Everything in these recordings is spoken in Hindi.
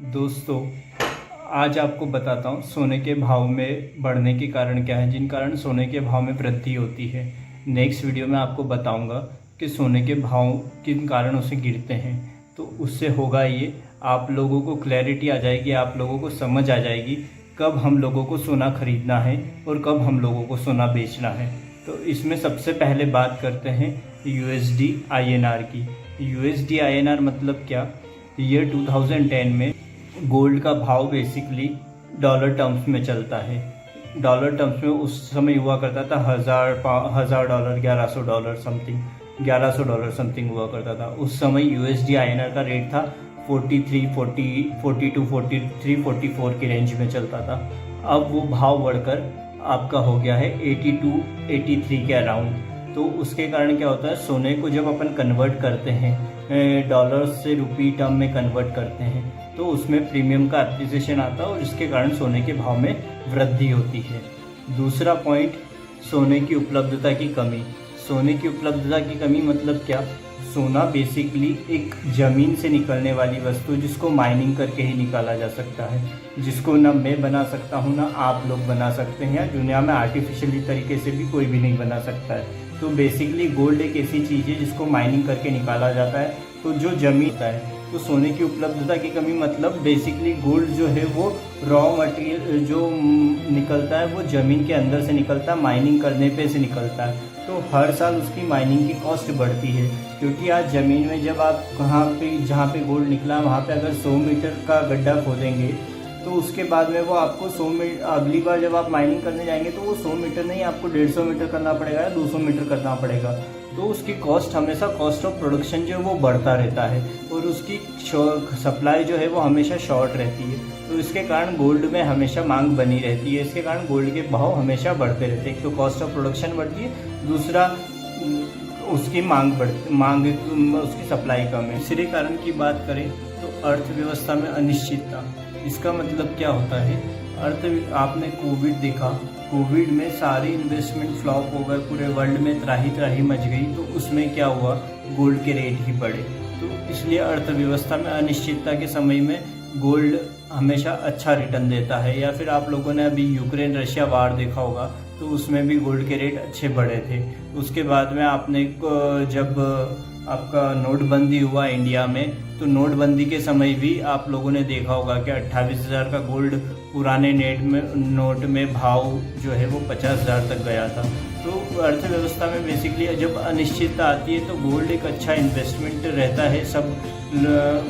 दोस्तों, आज आपको बताता हूँ सोने के भाव में बढ़ने के कारण क्या है, जिन कारण सोने के भाव में वृद्धि होती है। नेक्स्ट वीडियो में आपको बताऊँगा कि सोने के भाव किन कारणों से गिरते हैं। तो उससे होगा ये, आप लोगों को क्लैरिटी आ जाएगी, आप लोगों को समझ आ जाएगी कब हम लोगों को सोना खरीदना है और कब हम लोगों को सोना बेचना है। तो इसमें सबसे पहले बात करते हैं USD INR की। USD INR मतलब क्या? ईयर 2010 में गोल्ड का भाव बेसिकली डॉलर टर्म्स में चलता है। डॉलर टर्म्स में उस समय हुआ करता था हज़ार डॉलर, $1100 समथिंग हुआ करता था। उस समय USD INR का रेट था 43, 42, 43, 44 की रेंज में चलता था। अब वो भाव बढ़कर आपका हो गया है 82, 83 के अराउंड। तो उसके कारण क्या होता है, सोने को जब अपन कन्वर्ट करते हैं, डॉलर से रुपी टर्म में कन्वर्ट करते हैं, तो उसमें प्रीमियम का एप्रिसिएशन आता है और इसके कारण सोने के भाव में वृद्धि होती है। दूसरा पॉइंट, सोने की उपलब्धता की कमी। सोने की उपलब्धता की कमी मतलब क्या? सोना बेसिकली एक ज़मीन से निकलने वाली वस्तु, जिसको माइनिंग करके ही निकाला जा सकता है, जिसको ना मैं बना सकता हूँ ना आप लोग बना सकते हैं, या दुनिया में आर्टिफिशियली तरीके से भी कोई भी नहीं बना सकता है। तो बेसिकली गोल्ड एक ऐसी चीज़ है जिसको माइनिंग करके निकाला जाता है। तो जो ज़मीन होता है, तो सोने की उपलब्धता की कमी मतलब बेसिकली गोल्ड जो है वो रॉ मटेरियल जो निकलता है वो ज़मीन के अंदर से निकलता है, माइनिंग करने पे से निकलता है। तो हर साल उसकी माइनिंग की कॉस्ट बढ़ती है, क्योंकि आज ज़मीन में जब आप जहाँ पे गोल्ड निकला वहाँ पे अगर 100 मीटर का गड्ढा खोदेंगे, तो उसके बाद में वो आपको 100 मीटर, अगली बार जब आप माइनिंग करने जाएंगे तो वो 100 मीटर नहीं, आपको 150 मीटर करना पड़ेगा या 200 मीटर करना पड़ेगा। तो उसकी कॉस्ट हमेशा, कॉस्ट ऑफ प्रोडक्शन जो है वो बढ़ता रहता है और उसकी सप्लाई जो है वो हमेशा शॉर्ट रहती है। तो इसके कारण गोल्ड में हमेशा मांग बनी रहती है। इसके कारण गोल्ड के भाव हमेशा बढ़ते रहते हैं। एक तो कॉस्ट ऑफ प्रोडक्शन बढ़ती है, दूसरा उसकी उसकी सप्लाई कम है। तीसरे कारण की बात करें तो अर्थव्यवस्था में अनिश्चितता। इसका मतलब क्या होता है? आपने कोविड देखा, कोविड में सारी इन्वेस्टमेंट फ्लॉप हो गए, पूरे वर्ल्ड में त्राही मच गई। तो उसमें क्या हुआ, गोल्ड के रेट ही बढ़े। तो इसलिए अर्थव्यवस्था में अनिश्चितता के समय में गोल्ड हमेशा अच्छा रिटर्न देता है। या फिर आप लोगों ने अभी यूक्रेन रशिया वार देखा होगा, तो उसमें भी गोल्ड के रेट अच्छे बढ़े थे। उसके बाद में आपने जब आपका नोटबंदी हुआ इंडिया में, तो नोटबंदी के समय भी आप लोगों ने देखा होगा कि 28,000 का गोल्ड पुराने नोट में भाव जो है वो 50,000 तक गया था। तो अर्थव्यवस्था में बेसिकली जब अनिश्चितता आती है तो गोल्ड एक अच्छा इन्वेस्टमेंट रहता है। सब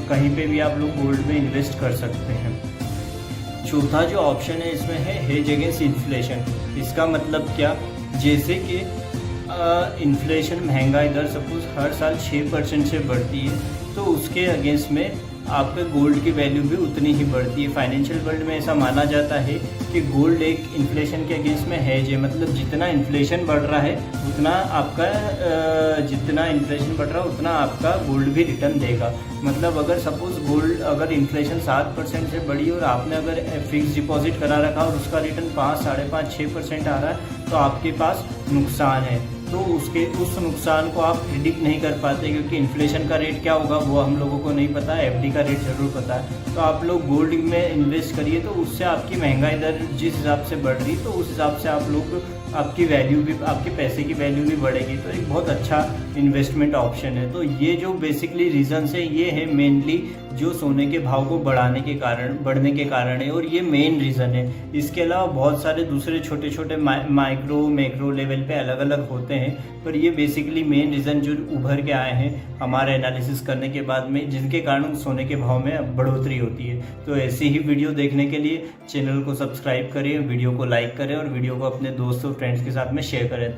कहीं पे भी आप लोग गोल्ड में इन्वेस्ट कर सकते हैं। चौथा जो ऑप्शन है इसमें है हेज अगेंस्ट इन्फ्लेशन। इसका मतलब क्या? जैसे कि इन्फ्लेशन, महंगाई दर सपोज हर साल 6% से बढ़ती है, तो उसके अगेंस्ट में आपके गोल्ड की वैल्यू भी उतनी ही बढ़ती है। फाइनेंशियल वर्ल्ड में ऐसा माना जाता है कि गोल्ड एक इन्फ्लेशन के अगेंस्ट में हेज है। मतलब जितना इन्फ्लेशन बढ़ रहा है उतना आपका गोल्ड भी रिटर्न देगा। मतलब अगर सपोज गोल्ड, अगर इन्फ्लेशन 7% से बढ़ी और आपने अगर फिक्स डिपॉजिट करा रखा और उसका रिटर्न 5, 5.5, 6% आ रहा है, तो आपके पास नुकसान है। तो उस नुकसान को आप प्रिडिक्ट नहीं कर पाते, क्योंकि इन्फ्लेशन का रेट क्या होगा वो हम लोगों को नहीं पता है। FD का रेट ज़रूर पता है। तो आप लोग गोल्ड में इन्वेस्ट करिए, तो उससे आपकी महंगाई दर जिस हिसाब से बढ़ रही, तो उस हिसाब से आप लोग आपकी वैल्यू भी, आपके पैसे की वैल्यू भी बढ़ेगी। तो एक बहुत अच्छा इन्वेस्टमेंट ऑप्शन है। तो ये जो बेसिकली रीजंस है, ये है मेनली जो सोने के भाव को बढ़ने के कारण है, और ये मेन रीज़न है। इसके अलावा बहुत सारे दूसरे छोटे छोटे मैक्रो लेवल पे अलग अलग होते हैं, पर ये बेसिकली मेन रीज़न जो उभर के आए हैं हमारे एनालिसिस करने के बाद में, जिनके कारण सोने के भाव में बढ़ोतरी होती है। तो ऐसी ही वीडियो देखने के लिए चैनल को सब्सक्राइब करें, वीडियो को लाइक करें और वीडियो को अपने दोस्तों फ्रेंड्स के साथ में शेयर करें।